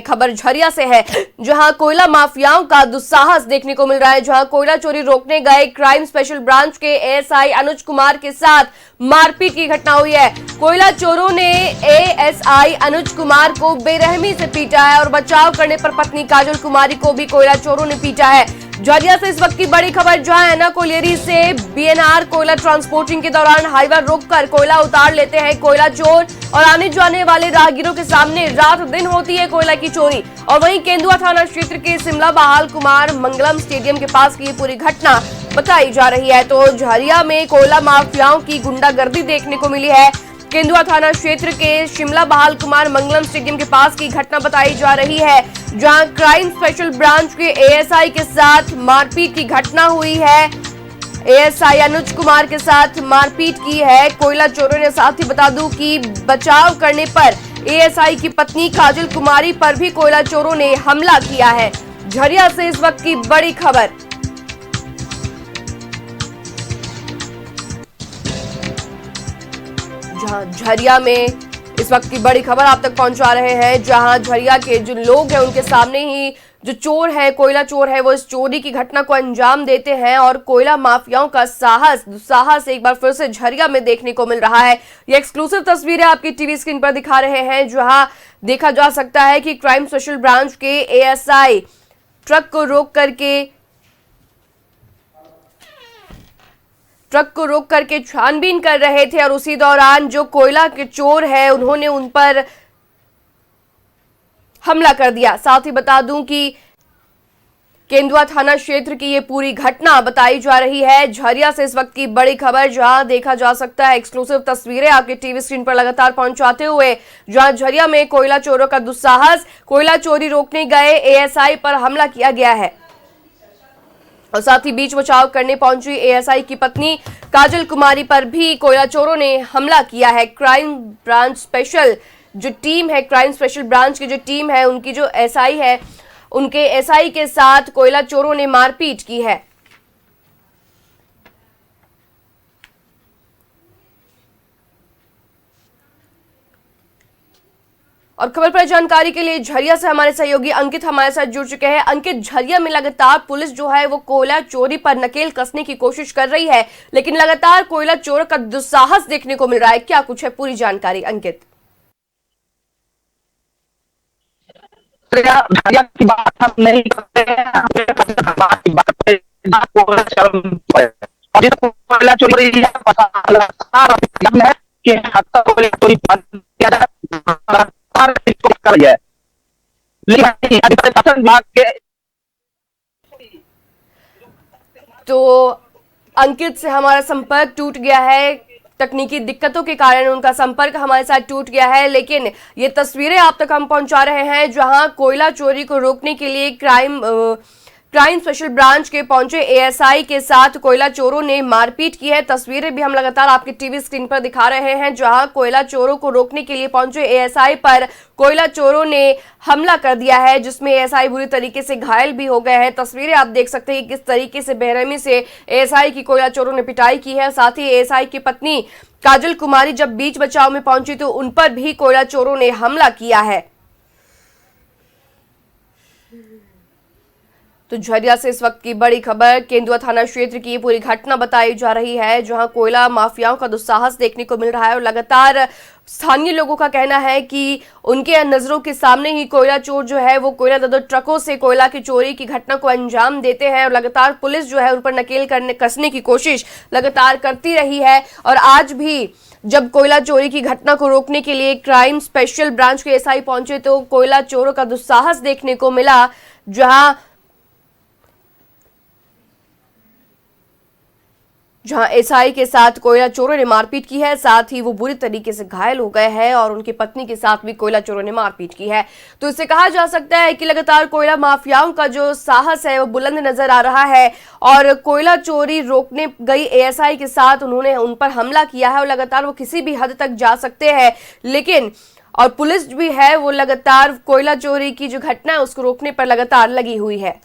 खबर झरिया से है, जहां कोयला माफियाओं का दुस्साहस देखने को मिल रहा है। जहां कोयला चोरी रोकने गए क्राइम स्पेशल ब्रांच के एएसआई अनुज कुमार के साथ मारपीट की घटना हुई है। कोयला चोरों ने एएसआई अनुज कुमार को बेरहमी से पीटा है और बचाव करने पर पत्नी काजल कुमारी को भी कोयला चोरों ने पीटा है। झरिया से इस वक्त की बड़ी खबर, जहां एना कोलियरी से बीएनआर कोयला ट्रांसपोर्टिंग के दौरान हाईवे रोककर कोयला उतार लेते हैं कोयला चोर और आने जाने वाले राहगीरों के सामने रात दिन होती है कोयला की चोरी। और वहीं केंदुआ थाना क्षेत्र के शिमला बहाल कुमार मंगलम स्टेडियम के पास की ये पूरी घटना बताई जा रही है। तो झरिया में कोयला माफियाओं की गुंडागर्दी देखने को मिली है। केंदुआ थाना क्षेत्र के शिमला बहाल कुमार मंगलम स्टेडियम के पास की घटना बताई जा रही है, जहां क्राइम स्पेशल ब्रांच के एएसआई के साथ मारपीट की घटना हुई है। एएसआई अनुज कुमार के साथ मारपीट की है कोयला चोरों ने। साथ ही बता दूं कि बचाव करने पर एएसआई की पत्नी काजल कुमारी पर भी कोयला चोरों ने हमला किया है। झरिया से इस वक्त की बड़ी खबर। झरिया में इस वक्त की बड़ी खबर आप तक पहुंचा रहे हैं, जहां झरिया के जो लोग हैं उनके सामने ही जो चोर है, कोयला चोर है, वो इस चोरी की घटना को अंजाम देते हैं और कोयला माफियाओं का दुस्साहस एक बार फिर से झरिया में देखने को मिल रहा है। ये एक्सक्लूसिव तस्वीरें आपकी टीवी स्क्रीन पर दिखा रहे हैं, जहां देखा जा सकता है कि क्राइम स्पेशल ब्रांच के एएसआई ट्रक को रोक करके छानबीन कर रहे थे और उसी दौरान जो कोयला के चोर है उन्होंने उन पर हमला कर दिया। साथ ही बता दूं कि केंदुआ थाना क्षेत्र की ये पूरी घटना बताई जा रही है। झरिया से इस वक्त की बड़ी खबर, जहां देखा जा सकता है एक्सक्लूसिव तस्वीरें आपके टीवी स्क्रीन पर लगातार पहुंचाते हुए, जहां झरिया में कोयला चोरों का दुस्साहस, कोयला चोरी रोकने गए एएसआई पर हमला किया गया है और साथ ही बीच बचाव करने पहुंची एएसआई की पत्नी काजल कुमारी पर भी कोयला चोरों ने हमला किया है। क्राइम ब्रांच स्पेशल जो टीम है, क्राइम स्पेशल ब्रांच की जो टीम है, उनकी जो एसआई है, उनके एसआई के साथ कोयला चोरों ने मारपीट की है। और खबर पर जानकारी के लिए झरिया से हमारे सहयोगी अंकित हमारे साथ जुड़ चुके हैं। अंकित, झरिया में लगातार पुलिस जो है वो कोयला चोरी पर नकेल कसने की कोशिश कर रही है, लेकिन लगातार कोयला चोर का दुस्साहस देखने को मिल रहा है। क्या कुछ है पूरी जानकारी अंकित? झरिया की बात हम नहीं करते हैं, कोयला चोरी तो अंकित से हमारा संपर्क टूट गया है, तकनीकी दिक्कतों के कारण उनका संपर्क हमारे साथ टूट गया है। लेकिन ये तस्वीरें आप तक हम पहुंचा रहे हैं, जहां कोयला चोरी को रोकने के लिए क्राइम स्पेशल ब्रांच के पहुंचे एएसआई के साथ कोयला चोरों ने मारपीट की है। तस्वीरें भी हम लगातार आपकी टीवी स्क्रीन पर दिखा रहे हैं, जहां कोयला चोरों को रोकने के लिए पहुंचे एएसआई पर कोयला चोरों ने हमला कर दिया है, जिसमें एएसआई बुरी तरीके से घायल भी हो गए हैं। तस्वीरें आप देख सकते हैं किस तरीके से बेरहमी से एएसआई की कोयला चोरों ने पिटाई की है। साथ ही एएसआई की पत्नी काजल कुमारी जब बीच बचाव में पहुंची तो उन पर भी कोयला चोरों ने हमला किया है। तो झरिया से इस वक्त की बड़ी खबर, केंदुआ थाना क्षेत्र की पूरी घटना बताई जा रही है, जहां कोयला माफियाओं का दुस्साहस देखने को मिल रहा है और लगातार स्थानीय लोगों का कहना है कि उनके नजरों के सामने ही कोयला चोर जो है वो कोयला दो ट्रकों से कोयला की चोरी की घटना को अंजाम देते हैं और लगातार पुलिस जो है उन पर नकेल कसने की कोशिश लगातार करती रही है। और आज भी जब कोयला चोरी की घटना को रोकने के लिए क्राइम स्पेशल ब्रांच के एसआई पहुंचे तो कोयला चोरों का दुस्साहस देखने को मिला, जहां एसआई के साथ कोयला चोरों ने मारपीट की है। साथ ही वो बुरी तरीके से घायल हो गए हैं और उनकी पत्नी के साथ भी कोयला चोरों ने मारपीट की है। तो इससे कहा जा सकता है कि लगातार कोयला माफियाओं का जो साहस है वो बुलंद नजर आ रहा है और कोयला चोरी रोकने गई एएसआई के साथ उन्होंने उन पर हमला किया है और लगातार वो किसी भी हद तक जा सकते हैं, लेकिन और पुलिस भी है वो लगातार कोयला चोरी की जो घटना है उसको रोकने पर लगातार लगी हुई है।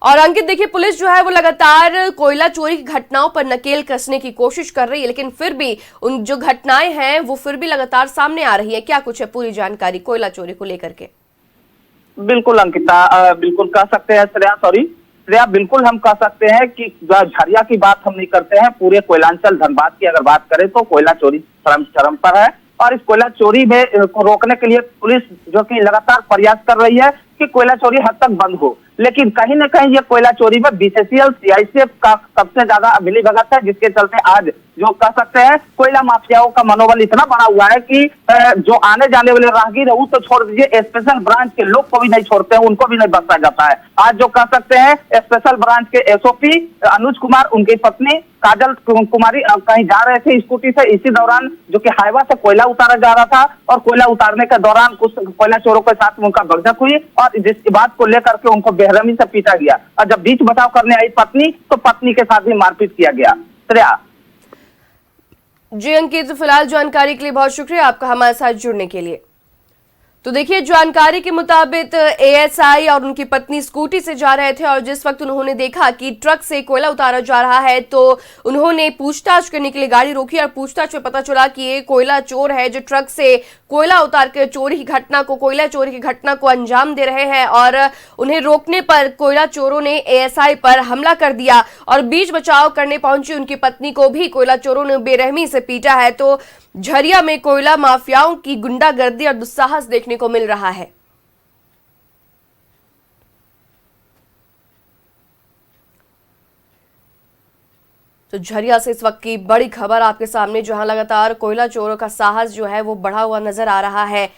और अंकित देखिए, पुलिस जो है वो लगातार कोयला चोरी की घटनाओं पर नकेल कसने की कोशिश कर रही है, लेकिन फिर भी उन जो घटनाएं हैं वो फिर भी लगातार सामने आ रही है। क्या कुछ है पूरी जानकारी कोयला चोरी को लेकर के? बिल्कुल अंकिता, बिल्कुल कह सकते हैं श्रेया, बिल्कुल हम कह सकते हैं कि झरिया की बात हम नहीं करते हैं। पूरे कोयलांचल धनबाद की अगर बात करें तो कोयला चोरी चरम पर है, और इस कोयला चोरी में को रोकने के लिए पुलिस जो कि लगातार प्रयास कर रही है कि कोयला चोरी हद तक बंद हो, लेकिन कहीं न कहीं ये कोयला चोरी में बीसीसीएल सीआईएसएफ का सबसे ज्यादा मिलीभगत है, जिसके चलते आज जो कह सकते हैं कोयला माफियाओं का मनोबल इतना बड़ा हुआ है कि जो आने जाने वाले राहगीर है वो तो छोड़ दीजिए, स्पेशल ब्रांच के लोग को भी नहीं छोड़ते हैं, उनको भी नहीं बख्शा जाता है। आज जो कह सकते हैं स्पेशल ब्रांच के एसओपी अनुज कुमार, उनकी पत्नी काजल कुमारी कहीं जा रहे थे स्कूटी से, इसी दौरान जो कि हाईवा से कोयला उतारा जा रहा था, और कोयला उतारने के दौरान कुछ कोयला चोरों के साथ उनका भगदड़ हुई, और जिसकी बात को लेकर के उनको बेरहमी से पीटा गया, और जब बीच बचाव करने आई पत्नी तो पत्नी के साथ भी मारपीट किया गया। श्रेया। जी अंकित, फिलहाल जानकारी के लिए बहुत शुक्रिया आपका हमारे साथ जुड़ने के लिए। तो देखिए, जानकारी के मुताबिक एएसआई और उनकी पत्नी स्कूटी से जा रहे थे, और जिस वक्त उन्होंने देखा कि ट्रक से कोयला उतारा जा रहा है तो उन्होंने पूछताछ करने के लिए गाड़ी रोकी, और पूछताछ में पता चला कि ये कोयला चोर है जो ट्रक से कोयला उतार के कोयला चोरी की घटना को अंजाम दे रहे हैं। और उन्हें रोकने पर कोयला चोरों ने एएसआई पर हमला कर दिया, और बीच बचाव करने पहुंची उनकी पत्नी को भी कोयला चोरों ने बेरहमी से पीटा है। तो झरिया में कोयला माफियाओं की गुंडागर्दी और दुस्साहस देखने को मिल रहा है। तो झरिया से इस वक्त की बड़ी खबर आपके सामने, जहां लगातार कोयला चोरों का साहस जो है वो बढ़ा हुआ नजर आ रहा है,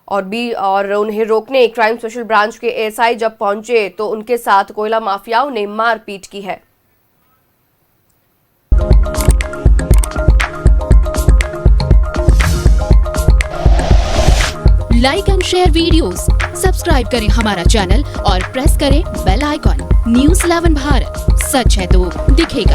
और उन्हें रोकने क्राइम स्पेशल ब्रांच के एएसआई जब पहुंचे तो उनके साथ कोयला माफियाओं ने मारपीट की है। Like and share videos, subscribe करें हमारा चैनल और प्रेस करें बेल आइकॉन। न्यूज़ 11 भारत, सच है तो दिखेगा।